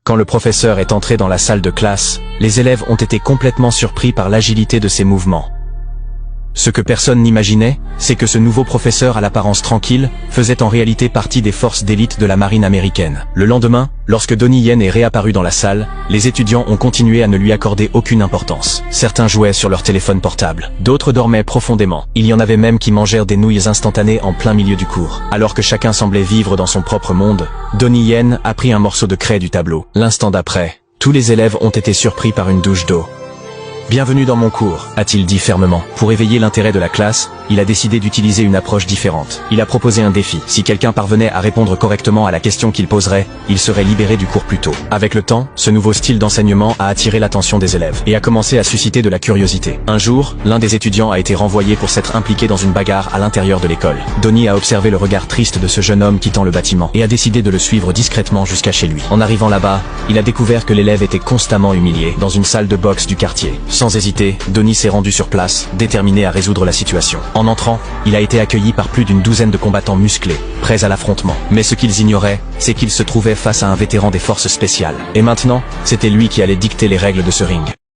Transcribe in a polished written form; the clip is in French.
Quand le professeur est entré dans la salle de classe, les élèves ont été complètement surpris par l'agilité de ses mouvements. Ce que personne n'imaginait, c'est que ce nouveau professeur à l'apparence tranquille, faisait en réalité partie des forces d'élite de la marine américaine. Le lendemain, lorsque Donnie Yen est réapparu dans la salle, les étudiants ont continué à ne lui accorder aucune importance. Certains jouaient sur leur téléphone portable, d'autres dormaient profondément. Il y en avait même qui mangèrent des nouilles instantanées en plein milieu du cours. Alors que chacun semblait vivre dans son propre monde, Donnie Yen a pris un morceau de craie du tableau. L'instant d'après, tous les élèves ont été surpris par une douche d'eau. « Bienvenue dans mon cours », a-t-il dit fermement. Pour éveiller l'intérêt de la classe, il a décidé d'utiliser une approche différente. Il a proposé un défi. Si quelqu'un parvenait à répondre correctement à la question qu'il poserait, il serait libéré du cours plus tôt. Avec le temps, ce nouveau style d'enseignement a attiré l'attention des élèves et a commencé à susciter de la curiosité. Un jour, l'un des étudiants a été renvoyé pour s'être impliqué dans une bagarre à l'intérieur de l'école. Donnie a observé le regard triste de ce jeune homme quittant le bâtiment et a décidé de le suivre discrètement jusqu'à chez lui. En arrivant là-bas, il a découvert que l'élève était constamment humilié dans une salle de boxe du quartier. Sans hésiter, Donnie s'est rendu sur place, déterminé à résoudre la situation. En entrant, il a été accueilli par plus d'une douzaine de combattants musclés, prêts à l'affrontement. Mais ce qu'ils ignoraient, c'est qu'il se trouvait face à un vétéran des forces spéciales. Et maintenant, c'était lui qui allait dicter les règles de ce ring.